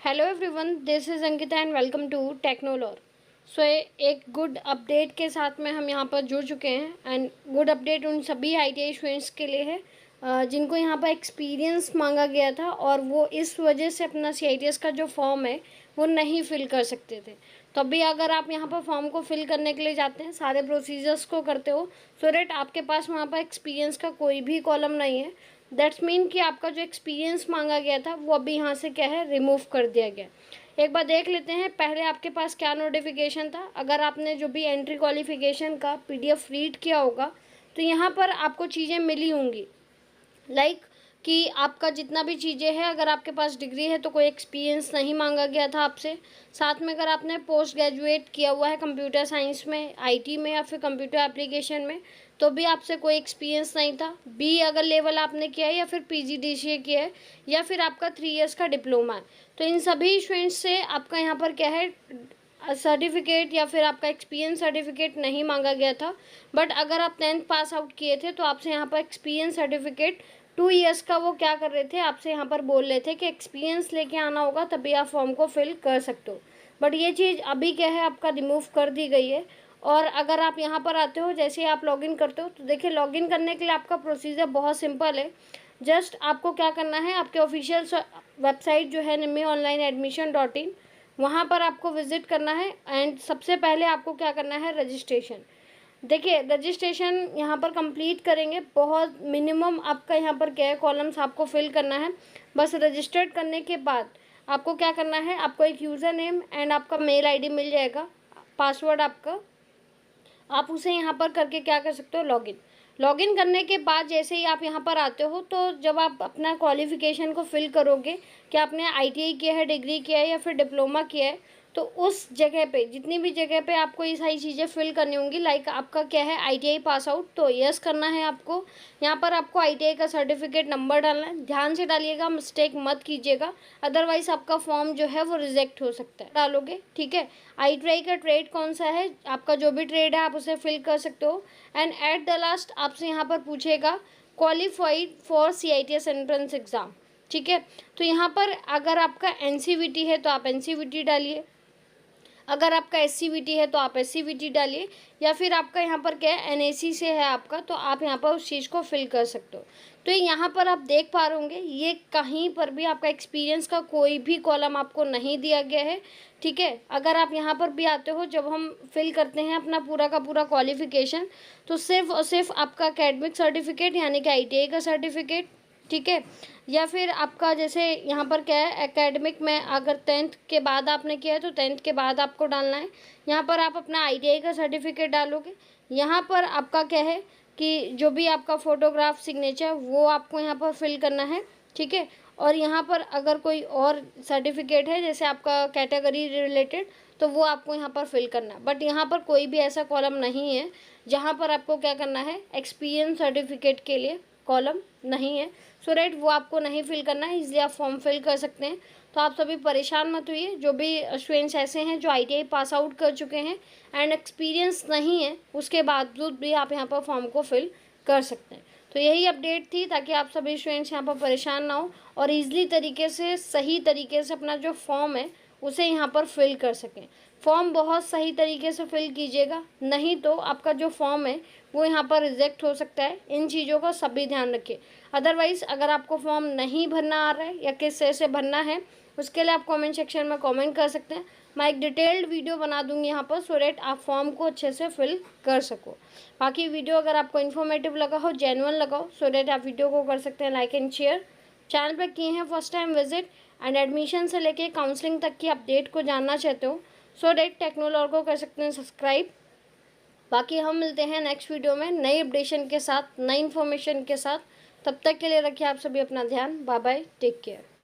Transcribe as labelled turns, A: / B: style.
A: Hello everyone, this is Ankita and welcome to Technolor. So एक good update के साथ में हम यहाँ पर जुड़ चुके हैं एंड गुड अपडेट उन सभी ITI स्टूडेंट्स के लिए है जिनको यहाँ पर एक्सपीरियंस मांगा गया था और वो इस वजह से अपना CITS का जो फॉर्म है वो नहीं फिल कर सकते थे। तो अभी अगर आप यहाँ पर फॉर्म को फिल करने के लिए जाते हैं, सारे प्रोसीजर्स को करते हो, सो दैट आपके पास वहाँ पर एक्सपीरियंस का कोई भी कॉलम नहीं है। दैट्स मीन कि आपका जो एक्सपीरियंस मांगा गया था वो अभी यहाँ से क्या है, रिमूव कर दिया गया। एक बार देख लेते हैं पहले आपके पास क्या नोटिफिकेशन था। अगर आपने जो भी एंट्री क्वालिफिकेशन का PDF रीड किया होगा तो यहाँ पर आपको चीज़ें मिली होंगी, लाइक कि आपका जितना भी चीज़ें हैं, अगर आपके पास डिग्री है तो कोई एक्सपीरियंस नहीं मांगा गया था आपसे। साथ में अगर आपने पोस्ट ग्रेजुएट किया हुआ है कंप्यूटर साइंस में, IT में या फिर कंप्यूटर एप्लीकेशन में, तो भी आपसे कोई एक्सपीरियंस नहीं था। B अगर लेवल आपने किया है या फिर PGDCA किया है या फिर आपका 3 इयर्स का डिप्लोमा है, तो इन सभी स्टूडेंट्स से आपका यहाँ पर क्या है, सर्टिफिकेट या फिर आपका एक्सपीरियंस सर्टिफिकेट नहीं मांगा गया था। बट अगर आप 10th पास आउट किए थे तो आपसे यहाँ पर एक्सपीरियंस सर्टिफिकेट 2 इयर्स का वो क्या कर रहे थे, आपसे यहाँ पर बोल रहे थे कि एक्सपीरियंस लेके आना होगा तभी आप फॉर्म को फिल कर सकते हो। बट ये चीज़ अभी क्या है, आपका रिमूव कर दी गई है। और अगर आप यहाँ पर आते हो, जैसे ही आप लॉगिन करते हो, तो देखिए लॉगिन करने के लिए आपका प्रोसीजर बहुत सिंपल है। जस्ट आपको क्या करना है, आपके ऑफिशियल वेबसाइट जो है NIMI-online-admission.in, वहाँ पर आपको विजिट करना है एंड सबसे पहले आपको क्या करना है, रजिस्ट्रेशन। देखिए रजिस्ट्रेशन यहाँ पर कंप्लीट करेंगे, बहुत मिनिमम आपका यहाँ पर क्या है, कॉलम्स आपको फिल करना है। बस रजिस्टर्ड करने के बाद आपको क्या करना है, आपको एक यूज़र नेम एंड आपका मेल ID मिल जाएगा, पासवर्ड आपका, आप उसे यहाँ पर करके क्या कर सकते हो, लॉगिन। लॉगिन करने के बाद जैसे ही आप यहाँ पर आते हो, तो जब आप अपना क्वालिफ़िकेशन को फिल करोगे कि आपने ITI किया है, डिग्री किया है या फिर डिप्लोमा किया है, तो उस जगह पे, जितनी भी जगह पे आपको ये सारी चीज़ें फिल करनी होंगी, लाइक आपका क्या है, ITI पास आउट, तो यस करना है आपको। यहाँ पर आपको ITI का सर्टिफिकेट नंबर डालना है, ध्यान से डालिएगा, मिस्टेक मत कीजिएगा, अदरवाइज आपका फॉर्म जो है वो रिजेक्ट हो सकता है। डालोगे, ठीक है। ITI का ट्रेड कौन सा है, आपका जो भी ट्रेड है आप उसे फिल कर सकते हो। एंड एट द लास्ट आपसे यहाँ पर पूछेगा qualified for CITS entrance exam, ठीक है। तो यहाँ पर अगर आपका NCVT है तो आप NCVT डालिए, अगर आपका SCVT है तो आप SCVT डालिए, या फिर आपका यहाँ पर क्या है, NAC से है आपका, तो आप यहाँ पर उस चीज़ को फिल कर सकते हो। तो यहाँ पर आप देख पा रहे होंगे, ये कहीं पर भी आपका एक्सपीरियंस का कोई भी कॉलम आपको नहीं दिया गया है, ठीक है। अगर आप यहाँ पर भी आते हो, जब हम फिल करते हैं अपना पूरा का पूरा क्वालिफिकेशन, तो सिर्फ और सिर्फ आपका एकेडमिक सर्टिफिकेट यानी कि ITI का सर्टिफिकेट, ठीक है, या फिर आपका जैसे यहाँ पर क्या है, एकेडमिक में अगर 10th के बाद आपने किया है तो 10th के बाद आपको डालना है। यहाँ पर आप अपना ITI का सर्टिफिकेट डालोगे। यहाँ पर आपका क्या है कि जो भी आपका फ़ोटोग्राफ सिग्नेचर वो आपको यहाँ पर फिल करना है, ठीक है। और यहाँ पर अगर कोई और सर्टिफिकेट है जैसे आपका कैटेगरी रिलेटेड, तो वो आपको यहाँ पर फिल करना है। बट यहाँ पर कोई भी ऐसा कॉलम नहीं है जहाँ पर आपको क्या करना है, एक्सपीरियंस सर्टिफिकेट के लिए कॉलम नहीं है, सो राइट वो आपको नहीं फिल करना है, इसलिए आप फॉर्म फिल कर सकते हैं। तो आप सभी परेशान मत होइए, जो भी स्टूडेंट्स ऐसे हैं जो ITI पास आउट कर चुके हैं एंड एक्सपीरियंस नहीं है, उसके बावजूद भी आप यहाँ पर फॉर्म को फिल कर सकते हैं। तो यही अपडेट थी, ताकि आप सभी स्टूडेंट्स यहाँ पर परेशान ना हो और ईजिली तरीके से, सही तरीके से अपना जो फॉर्म है उसे यहाँ पर फिल कर सकें। फॉर्म बहुत सही तरीके से फिल कीजिएगा, नहीं तो आपका जो फॉर्म है वो यहाँ पर रिजेक्ट हो सकता है। इन चीज़ों का सभी ध्यान रखिए। अदरवाइज़ अगर आपको फॉर्म नहीं भरना आ रहा है या किस तरह से भरना है, उसके लिए आप कमेंट सेक्शन में कमेंट कर सकते हैं। मैं एक डिटेल्ड वीडियो बना दूंगी यहाँ पर, सो दैट आप फॉर्म को अच्छे से फिल कर सको। बाकी वीडियो अगर आपको इन्फॉर्मेटिव लगा हो, जेन्युइन लगा हो, सो दैट आप वीडियो को कर सकते हैं लाइक एंड शेयर। चैनल पर किए हैं first time visit and admission से लेके काउंसलिंग तक की अपडेट को जानना चाहते हो, सो दैट टेक्नोलॉर को कर सकते हैं सब्सक्राइब। बाकी हम मिलते हैं नेक्स्ट वीडियो में नई अपडेशन के साथ, नई इन्फॉर्मेशन के साथ। तब तक के लिए रखिए आप सभी अपना ध्यान। Bye bye, take care.